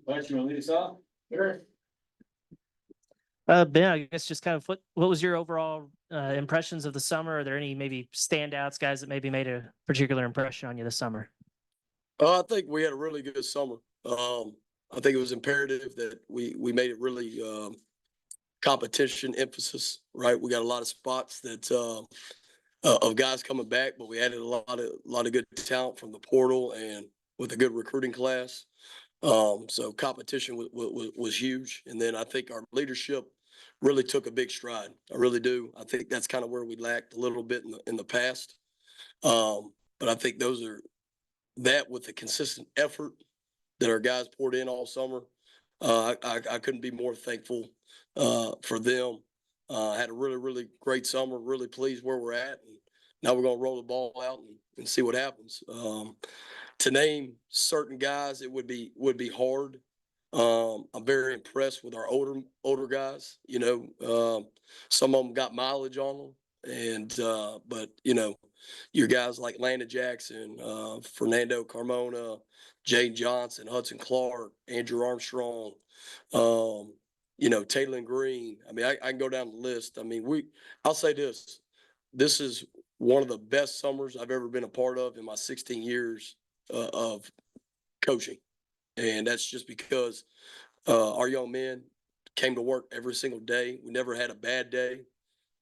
Bryce, you want to lead us off? Sure. Ben, I guess just kind of what was your overall impressions of the summer? Are there any maybe standouts, guys that maybe made a particular impression on you this summer? I think we had a really good summer. I think it was imperative that we made it really competition emphasis, right? We got a lot of spots that of guys coming back, but we added a lot of good talent from the portal and with a good recruiting class. So competition was huge, and then I think our leadership really took a big stride. I really do. I think that's kind of where we lacked a little bit in the past. But I think that with the consistent effort that our guys poured in all summer, I couldn't be more thankful for them. Had a really great summer. Really pleased where we're at, and now we're gonna roll the ball out and see what happens. To name certain guys, it would be hard. I'm very impressed with our older guys. You know, some of them got mileage on them, and but you know, your guys like Landon Jackson, Fernando Carmona, Jay Johnson, Hudson Clark, Andrew Armstrong, you know, Taylen Green. I mean, I can go down the list. I mean, I'll say this. This is one of the best summers I've ever been a part of in my 16 years of coaching. And that's just because our young men came to work every single day. We never had a bad day.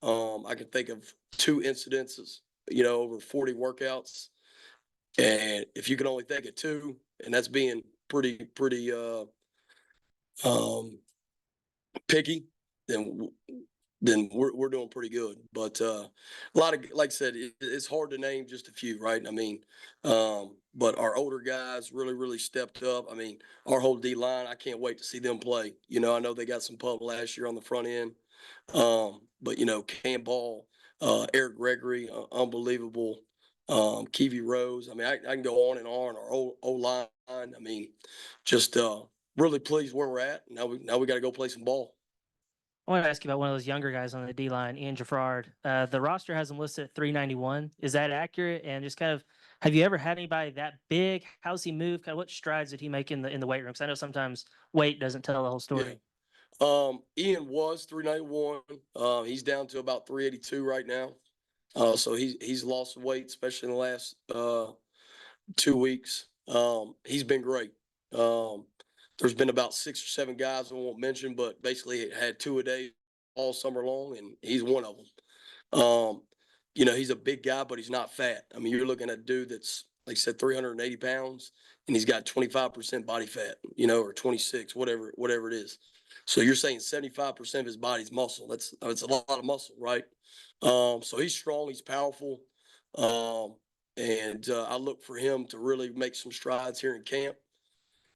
I can think of 2 incidences, you know, over 40 workouts. And if you can only think of 2, and that's being pretty picky, then we're doing pretty good. But a lot of, like I said, it's hard to name just a few, right? I mean, but our older guys really stepped up. I mean, our whole D line, I can't wait to see them play. You know, I know they got some pub last year on the front end, but you know, Cam Ball, Eric Gregory, unbelievable. Kiwi Rose. I mean, I can go on and on. Our O line. I mean, just really pleased where we're at. Now we got to go play some ball. I want to ask you about one of those younger guys on the D line, Ian Jaffrard. The roster has him listed at 391. Is that accurate? And just kind of, have you ever had anybody that big? How's he move? Kind of what strides did he make in the weight room? Because I know sometimes weight doesn't tell the whole story. Yeah. Ian was 391. He's down to about 382 right now. So he's lost weight, especially in the last 2 weeks. He's been great. There's been about 6 or 7 guys I won't mention, but basically had 2 a day all summer long, and he's one of them. You know, he's a big guy, but he's not fat. I mean, you're looking at a dude that's, like I said, 380 pounds, and he's got 25% body fat, you know, or 26, whatever it is. So you're saying 75% of his body's muscle. That's a lot of muscle, right? So he's strong, he's powerful, and I look for him to really make some strides here in camp,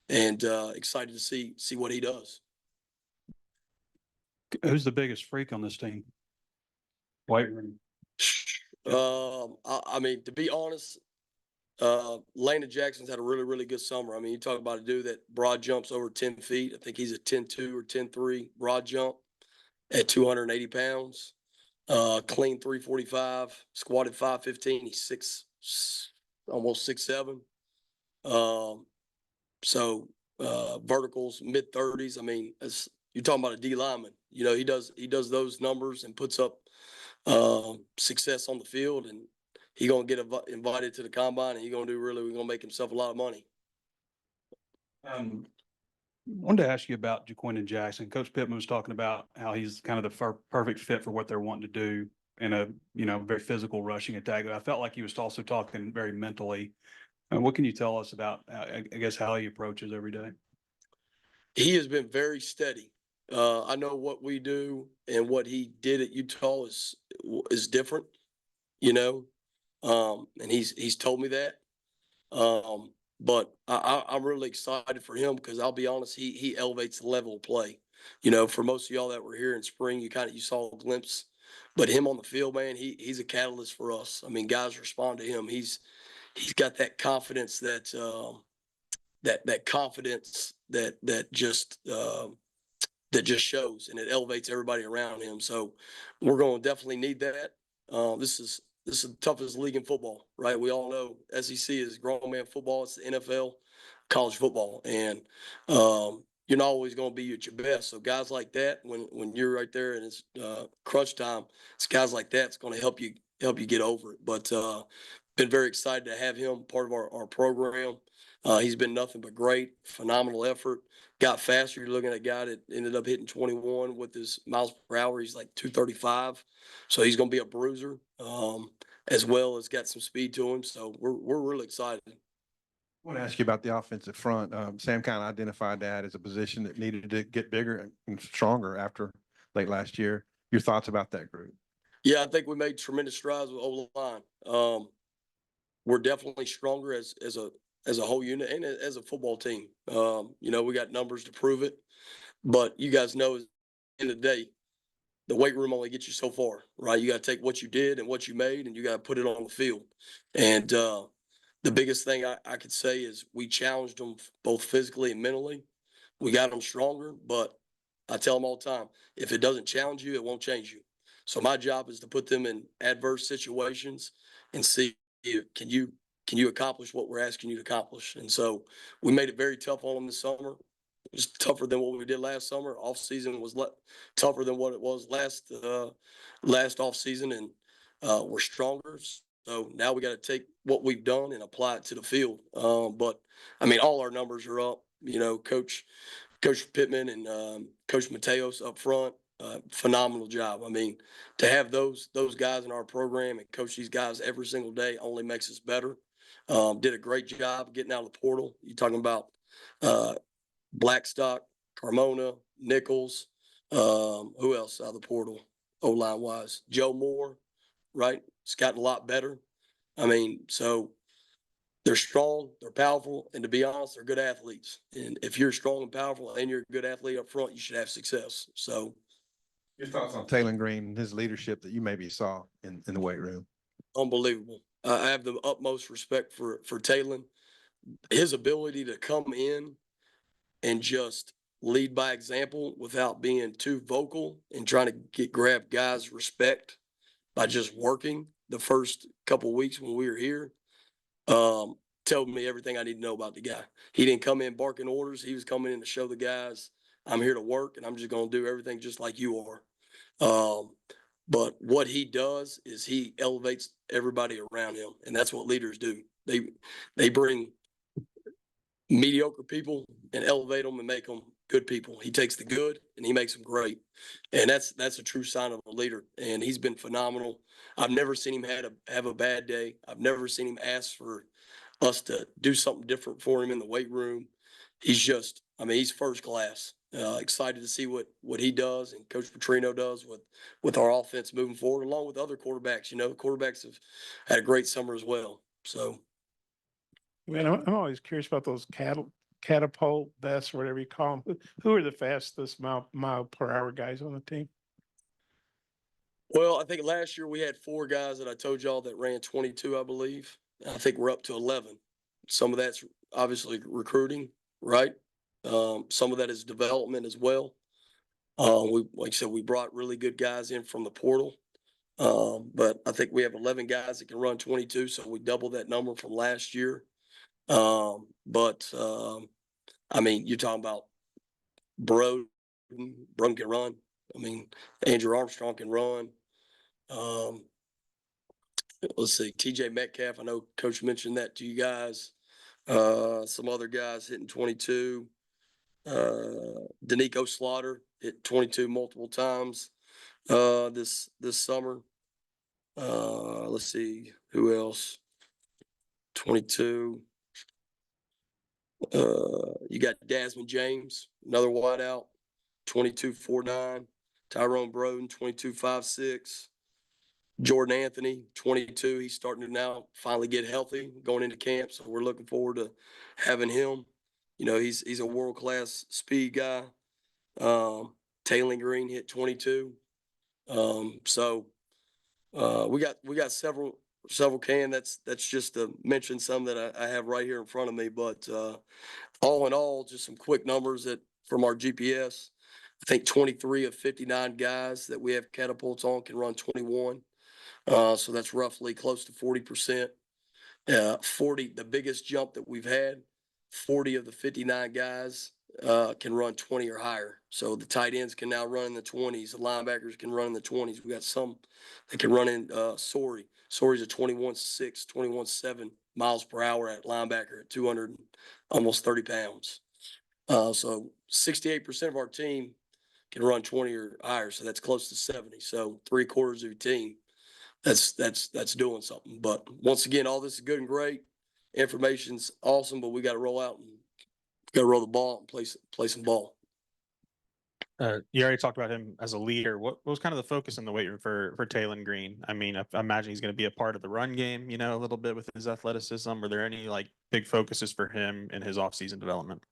and excited to see what he does. Who's the biggest freak on this team? Weight room. I mean, to be honest, Landon Jackson's had a really good summer. I mean, you talk about a dude that broad jumps over 10 feet. I think he's a 10.2 or 10.3 broad jump at 280 pounds. Clean 345, squatted 515. He's almost 6'7". So verticals mid-30s. I mean, as you're talking about a D lineman, you know, he does those numbers and puts up success on the field, and he gonna get invited to the combine, and we're gonna make himself a lot of money. Wanted to ask you about Jaquindon Jackson. Coach Pittman was talking about how he's kind of the perfect fit for what they're wanting to do in a, you know, very physical rushing attack. But I felt like he was also talking very mentally. What can you tell us about, I guess, how he approaches every day? He has been very steady. I know what we do and what he did at Utah is different, you know, and he's told me that. But I'm really excited for him because I'll be honest, he elevates the level of play. You know, for most of y'all that were here in spring, you saw a glimpse, but him on the field, man, he's a catalyst for us. I mean, guys respond to him. He's got that confidence that confidence that just shows, and it elevates everybody around him. So we're going to definitely need that. This is the toughest league in football, right? We all know SEC is grown man football. It's the NFL. college football. And you're not always going to be at your best. So guys like that, when you're right there and it's crunch time, it's guys like that's going to help you get over it. But been very excited to have him part of our program. He's been nothing but great, phenomenal effort. Got faster. You're looking at a guy that ended up hitting 21 with his miles per hour. He's like 235. So he's going to be a bruiser, as well as got some speed to him. So we're really excited. I want to ask you about the offensive front. Sam kind of identified that as a position that needed to get bigger and stronger after late last year. Your thoughts about that group? Yeah, I think we made tremendous strides with O-line. We're definitely stronger as a whole unit and as a football team. We got numbers to prove it, but you guys know at the end of the day, the weight room only gets you so far, right? You got to take what you did and what you made, and you got to put it on the field. And the biggest thing I could say is we challenged them both physically and mentally. We got them stronger, but I tell them all the time, if it doesn't challenge you, it won't change you. So my job is to put them in adverse situations and see, can you accomplish what we're asking you to accomplish? And so we made it very tough on them this summer. It was tougher than what we did last summer. Off season was tougher than what it was last off season, and we're stronger. So now we got to take what we've done and apply it to the field. But I mean, all our numbers are up. Coach Pittman and Coach Mateos up front, phenomenal job. I mean, to have those guys in our program and coach these guys every single day only makes us better. Did a great job getting out of the portal. You're talking about Blackstock, Carmona, Nichols, who else out of the portal, O-line wise? Joe Moore, right? It's gotten a lot better. I mean, so they're strong, they're powerful, and to be honest, they're good athletes. And if you're strong and powerful and you're a good athlete up front, you should have success. So Your thoughts on Taylen Green and his leadership that you maybe saw in the weight room? unbelievable. I have the utmost respect for Taylen. His ability to come in and just lead by example without being too vocal and trying to grab guys' respect by just working the first couple of weeks when we were here, told me everything I need to know about the guy. He didn't come in barking orders. He was coming in to show the guys, I'm here to work and I'm just going to do everything just like you are. But what he does is he elevates everybody around him, and that's what leaders do. They bring mediocre people and elevate them and make them good people. He takes the good and he makes them great, and that's a true sign of a leader. And he's been phenomenal. I've never seen him have a bad day. I've never seen him ask for us to do something different for him in the weight room. He's he's first class. Excited to see what he does and Coach Petrino does with our offense moving forward, along with other quarterbacks. Quarterbacks have had a great summer as well. So, Man, I'm always curious about those catapult vests, whatever you call them. Who are the fastest mile per hour guys on the team? well, I think last year we had 4 guys that I told y'all that ran 22, I believe. I think we're up to 11. Some of that's obviously recruiting, right? Some of that is development as well. Like I said, we brought really good guys in from the portal. But I think we have 11 guys that can run 22, so we doubled that number from last year. I mean, you're talking about Broden can run. I mean, Andrew Armstrong can run. Let's see, TJ Metcalf. I know Coach mentioned that to you guys. Some other guys hitting 22. Danico Slaughter hit 22 multiple times this summer. Let's see, who else? 22. You got Desmond James, another wideout, 22.49. Tyrone Broden, 22.56. Jordan Anthony, 22. He's starting to now finally get healthy going into camp, so we're looking forward to having him. He's a world-class speed guy. Taylen Green hit 22. We got several can. That's just to mention some that I have right here in front of me. But all in all, just some quick numbers from our GPS. I think 23 of 59 guys that we have catapults on can run 21. So that's roughly close to 40%. 40, the biggest jump that we've had 40 of the 59 guys can run 20 or higher. So the tight ends can now run in the 20s. The linebackers can run in the 20s. We got some that can run in Sorey. Sorey's a 21.6, 21.7 miles per hour at linebacker at 200, almost 30 pounds. So 68% of our team can run 20 or higher. So that's close to 70. So 3/4 of your team, that's doing something. But once again, all this is good and great. Information's awesome, but we got to roll out and got to roll the ball and play some ball. You already talked about him as a leader. What was kind of the focus in the weight room for Taylen Green? I mean, I imagine he's going to be a part of the run game, you know, a little bit with his athleticism. Were there any like big focuses for him in his offseason development?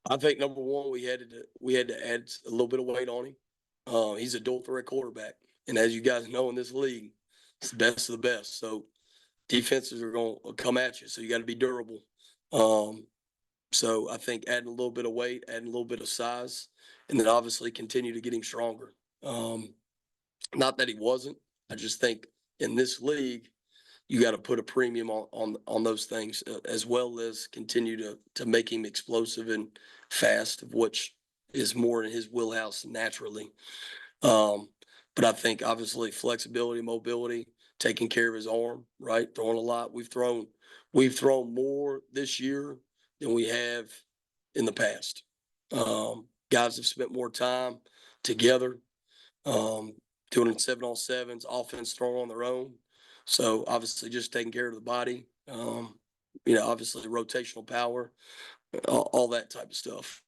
I think number one, we had to add a little bit of weight on him. He's a dual threat quarterback, and as you guys know in this league, it's the best of the best. So defenses are going to come at you, so you got to be durable. So I think adding a little bit of weight, adding a little bit of size, and then obviously continue to get him stronger. Not that he wasn't. I just think in this league, you got to put a premium on those things, as well as continue to make him explosive and fast, which is more in his wheelhouse naturally. But I think obviously flexibility, mobility, taking care of his arm, right? Throwing a lot. We've thrown more this year than we have in the past. Guys have spent more time together, doing 7-on-7s, offense throwing on their own. So obviously just taking care of the body, obviously rotational power, all that type of stuff.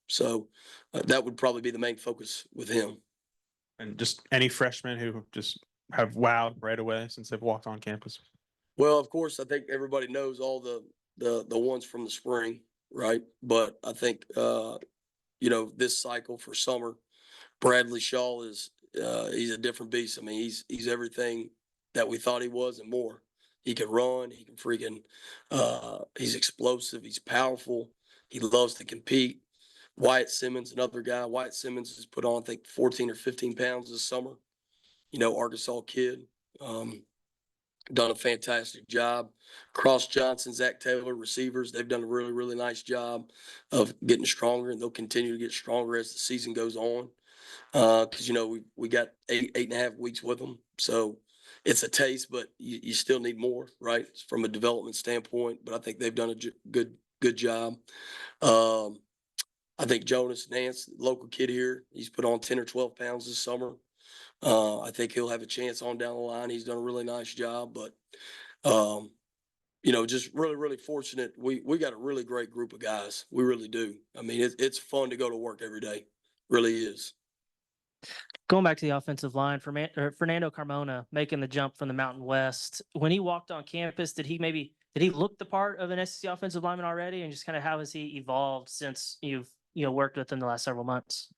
So that would probably be the main focus with him. And just any freshmen who just have wowed right away since they've walked on campus? Well, of course, I think everybody knows all the ones from the spring, right? But I think, this cycle for summer, Bradley Shaw is he's a different beast. I mean, he's everything that we thought he was and more. He can run. He can freaking. He's explosive. He's powerful. He loves to compete. Wyatt Simmons, another guy. Wyatt Simmons has put on, I think, 14 or 15 pounds this summer. Arkansas kid. Done a fantastic job. Cross Johnson, Zach Taylor, receivers, they've done a really, really nice job of getting stronger, and they'll continue to get stronger as the season goes on. Because, we got 8.5 weeks with them. So it's a taste, but you still need more, right? From a development standpoint, but I think they've done a good job. I think Jonas Nance, local kid here, he's put on 10 or 12 pounds this summer. I think he'll have a chance on down the line. He's done a really nice job, but, just really, really fortunate. We got a really great group of guys. We really do. I mean, it's fun to go to work every day. Really is. Going back to the offensive line, Fernando Carmona making the jump from the Mountain West. When he walked on campus, did he look the part of an SEC offensive lineman already? And just kind of how has he evolved since you've worked with him the last several months?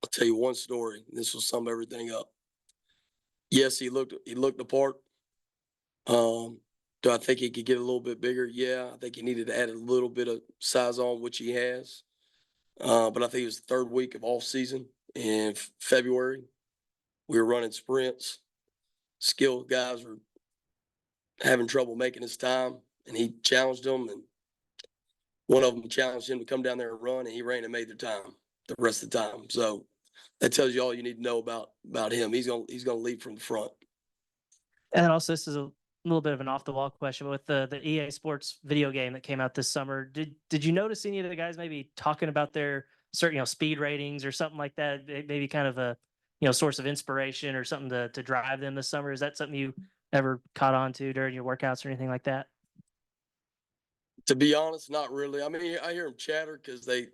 I'll tell you one story. This will sum everything up. Yes, he looked the part. Do I think he could get a little bit bigger? Yeah, I think he needed to add a little bit of size on, which he has. But I think it was the third week of off season in February. We were running sprints. Skilled guys were having trouble making his time, and he challenged them. And one of them challenged him to come down there and run, and he ran and made their time the rest of the time. So that tells you all you need to know about him. He's gonna lead from the front. And then also, this is a little bit of an off the wall question, but with the EA Sports video game that came out this summer, did you notice any of the guys maybe talking about their certain speed ratings or something like that? Maybe kind of a source of inspiration or something to drive them this summer. Is that something you ever caught on to during your workouts or anything like that? To be honest, not really. I mean, I hear them chatter because they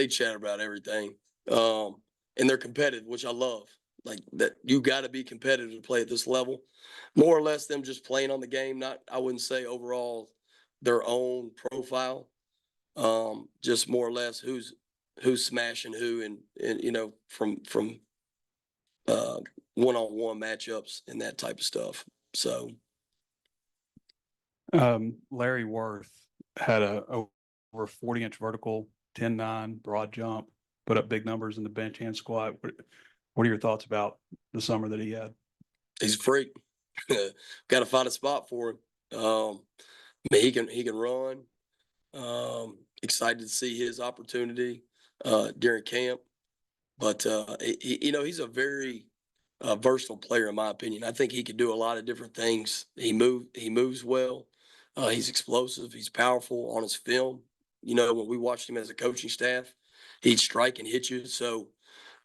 chatter about everything, and they're competitive, which I love. Like that, you got to be competitive to play at this level. More or less, them just playing on the game. I wouldn't say overall their own profile. Just more or less who's smashing who, and from one-on-one matchups and that type of stuff. So. Larry Worth had a over 40-inch vertical, 10-9 broad jump, put up big numbers in the bench and squat. What are your thoughts about the summer that he had? He's a freak. Got to find a spot for him. I mean, he can run. Excited to see his opportunity during camp. But he's a very versatile player in my opinion. I think he could do a lot of different things. He moves well. He's explosive. He's powerful on his film. You know, when we watched him as a coaching staff, he'd strike and hit you. So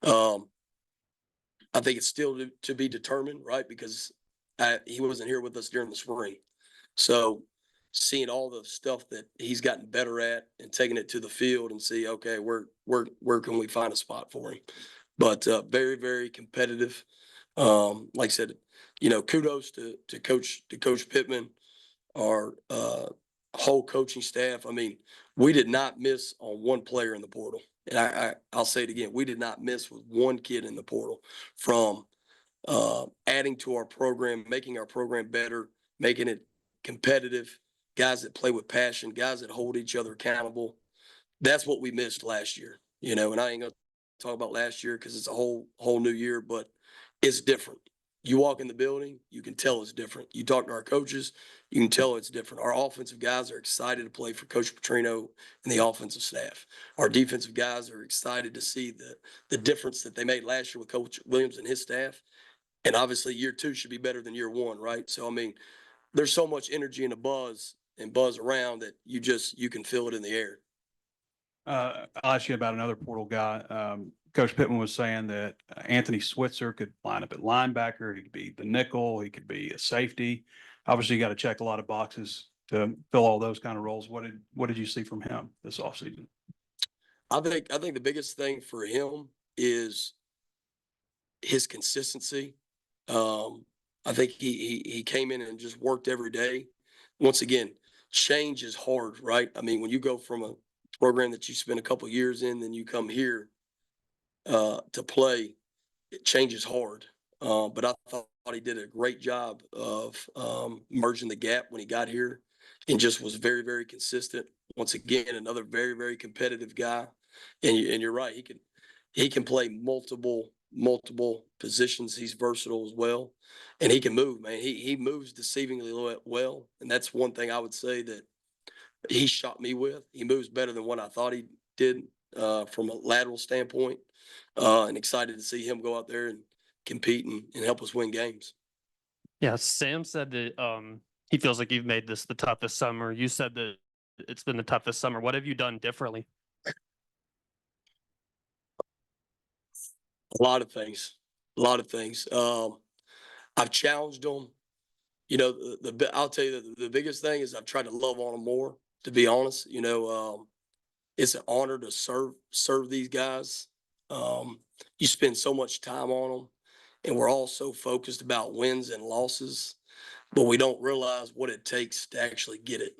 I think it's still to be determined, right? Because he wasn't here with us during the spring. So seeing all the stuff that he's gotten better at and taking it to the field and see, okay, where can we find a spot for him? But very, very competitive. Like I said, kudos to Coach Pittman, our whole coaching staff. I mean, we did not miss on one player in the portal. And I'll say it again, we did not miss with one kid in the portal from adding to our program, making our program better, making it competitive, guys that play with passion, guys that hold each other accountable. That's what we missed last year, and I ain't gonna talk about last year because it's a whole new year, but it's different. You walk in the building, you can tell it's different. You talk to our coaches, you can tell it's different. Our offensive guys are excited to play for Coach Petrino and the offensive staff. Our defensive guys are excited to see the difference that they made last year with Coach Williams and his staff. And obviously year 2 should be better than year 1, right? So, I mean, there's so much energy and buzz around that you can feel it in the air. I'll ask you about another portal guy. Coach Pittman was saying that Anthony Switzer could line up at linebacker. He could be the nickel. He could be a safety. Obviously, you got to check a lot of boxes to fill all those kind of roles. What did you see from him this offseason? I think the biggest thing for him is his consistency. I think he came in and just worked every day. Once again, change is hard, right? I mean, when you go from a program that you spend a couple of years in, then you come here to play, change is hard. But I thought he did a great job of merging the gap when he got here and just was very, very consistent. Once again, another very, very competitive guy. And you're right, he can play multiple positions. He's versatile as well. And he can move, man. He moves deceivingly well. And that's one thing I would say that he shot me with. He moves better than what I thought he did from a lateral standpoint. And excited to see him go out there and compete and help us win games. Yeah, Sam said that he feels like you've made this the toughest summer. You said that it's been the toughest summer. What have you done differently? A lot of things. I've challenged them. I'll tell you the biggest thing is I've tried to love on them more. To be honest, it's an honor to serve these guys. You spend so much time on them, and we're all so focused about wins and losses, but we don't realize what it takes to actually get it.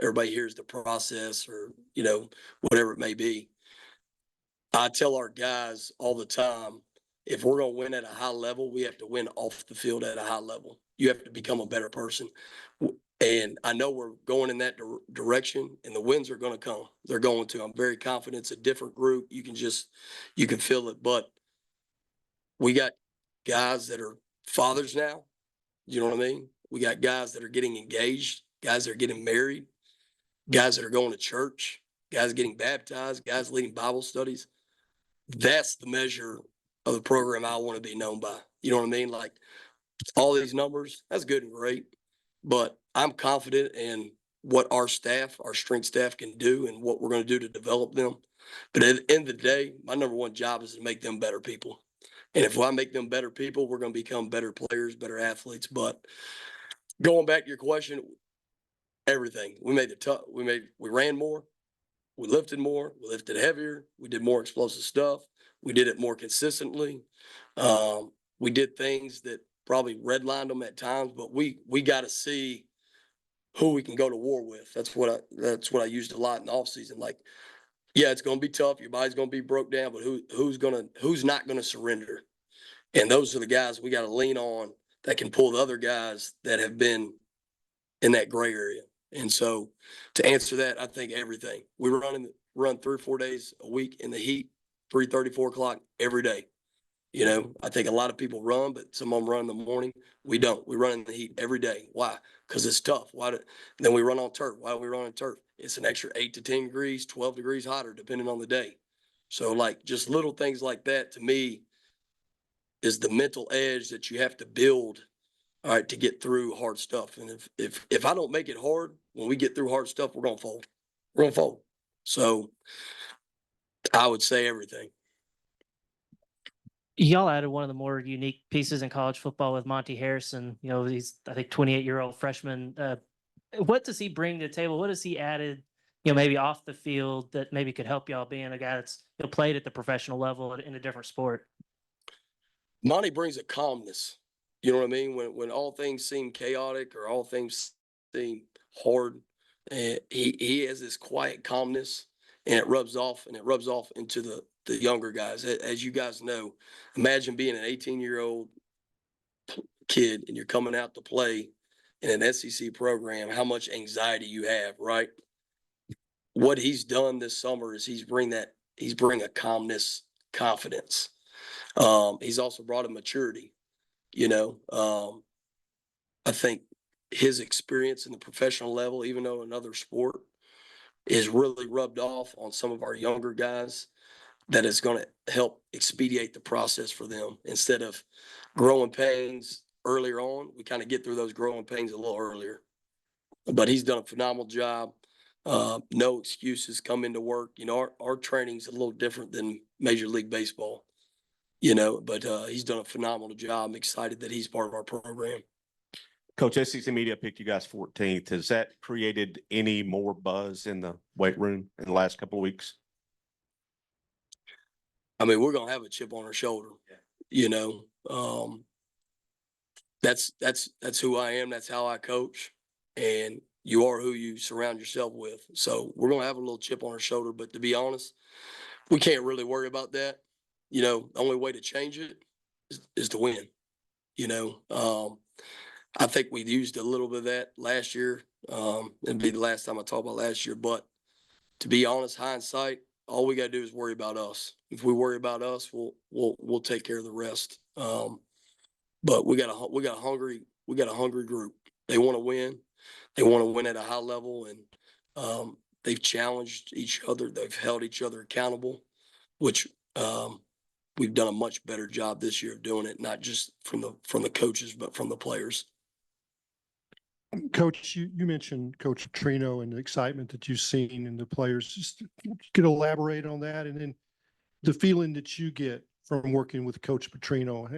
Everybody hears the process or whatever it may be. I tell our guys all the time, if we're going to win at a high level, we have to win off the field at a high level. You have to become a better person. And I know we're going in that direction, and the wins are going to come. They're going to. I'm very confident. It's a different group. You can feel it. But we got guys that are fathers now. You know what I mean? We got guys that are getting engaged, guys that are getting married, guys that are going to church, guys getting baptized, guys leading Bible studies. That's the measure of the program I want to be known by. You know what I mean? Like all these numbers, that's good and great, but I'm confident in what our strength staff can do and what we're going to do to develop them. But at the end of the day, my number one job is to make them better people. And if I make them better people, we're going to become better players, better athletes. But going back to your question, everything. We ran more. We lifted more, we lifted heavier, we did more explosive stuff, we did it more consistently. We did things that probably redlined them at times, but we got to see who we can go to war with. That's what I used a lot in the offseason. Like, yeah, it's going to be tough. Your body's going to be broke down, but who's not going to surrender? And those are the guys we got to lean on that can pull the other guys that have been in that gray area. And so to answer that, I think everything. We run 3 or 4 days a week in the heat, 3:30, 4 o'clock every day. You know, I think a lot of people run, but some of them run in the morning. We don't. We run in the heat every day. Why? Because it's tough. Then we run on turf. Why do we run on turf? It's an extra 8 to 10 degrees, 12 degrees hotter, depending on the day. So like just little things like that to me is the mental edge that you have to build, all right, to get through hard stuff. And if I don't make it hard, when we get through hard stuff, we're gonna fold. We're gonna fold. So I would say everything. Y'all added one of the more unique pieces in college football with Monty Harrison. You know, he's, I think, 28-year-old freshman. What does he bring to the table? What has he added, you know, maybe off the field that maybe could help y'all being a guy that's, you know, played at the professional level in a different sport? Monty brings a calmness. You know what I mean? When all things seem chaotic or all things seem hard, and he has this quiet calmness, and it rubs off into the younger guys. As you guys know, imagine being an 18-year-old kid and you're coming out to play in an SEC program, how much anxiety you have, right? What he's done this summer is he's bring a calmness, confidence. He's also brought a maturity, you know. I think his experience in the professional level, even though another sport, is really rubbed off on some of our younger guys that is going to help expedite the process for them. Instead of growing pains earlier on, we kind of get through those growing pains a little earlier. But he's done a phenomenal job. No excuses, come into work. You know, our training's a little different than Major League Baseball, you know, but he's done a phenomenal job. I'm excited that he's part of our program. Coach, SEC Media picked you guys 14th. Has that created any more buzz in the weight room in the last couple of weeks? I mean, we're gonna have a chip on our shoulder, you know. That's who I am. That's how I coach, and you are who you surround yourself with. So we're gonna have a little chip on our shoulder. But to be honest, we can't really worry about that. You know, the only way to change it is to win. You know, I think we used a little bit of that last year. It'd be the last time I talk about last year. But to be honest, hindsight, all we got to do is worry about us. If we worry about us, we'll take care of the rest. But we got a hungry group. They want to win. They want to win at a high level, and they've challenged each other. They've held each other accountable, which we've done a much better job this year of doing it, not just from the coaches, but from the players. Coach, you mentioned Coach Trino and the excitement that you've seen in the players. Just could elaborate on that, and then the feeling that you get from working with Coach Petrino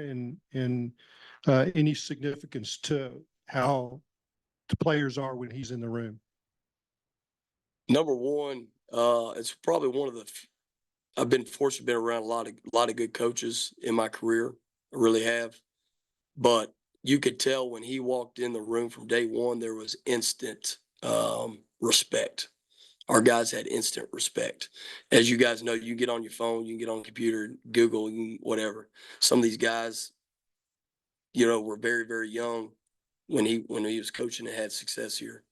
and any significance to how the players are when he's in the room. Number one, it's probably one of I've been fortunate to be around a lot of good coaches in my career. I really have, but you could tell when he walked in the room from day one, there was instant respect. Our guys had instant respect. As you guys know, you get on your phone, you can get on the computer, Google, whatever. Some of these guys, you know, were very, very young when he was coaching and had success here.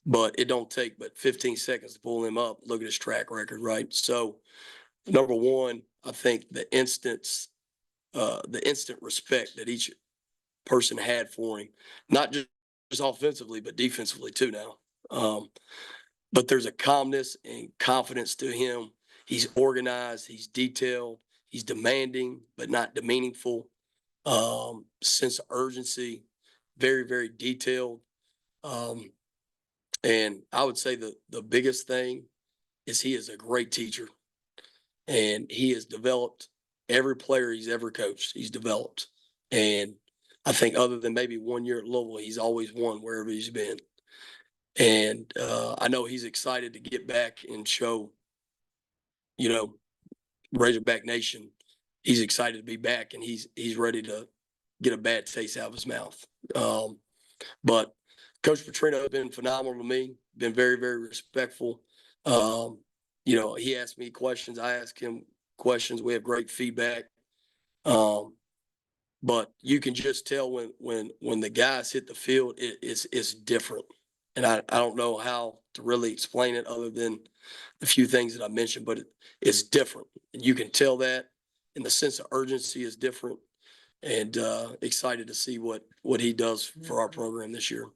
But it don't take but 15 seconds to pull him up. Look at his track record, right? So, number one, I think the instant respect that each person had for him, not just offensively, but defensively too now. But there's a calmness and confidence to him. He's organized, he's detailed, he's demanding, but not demeaningful. Sense of urgency, very, very detailed. And I would say the biggest thing is he is a great teacher. And he has developed every player he's ever coached. He's developed. And I think other than maybe 1 year at Louisville, he's always won wherever he's been. And I know he's excited to get back and show, you know, Razorback Nation. He's excited to be back, and he's ready to get a bad taste out of his mouth. But Coach Petrino has been phenomenal to me, been very, very respectful. You know, he asked me questions. I asked him questions. We have great feedback. But you can just tell when the guys hit the field, it's different. And I don't know how to really explain it other than a few things that I mentioned, but it's different. And you can tell that. and the sense of urgency is different. And excited to see what he does for our program this year.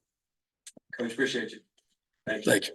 Coach, appreciate you. Thank you. Thank you.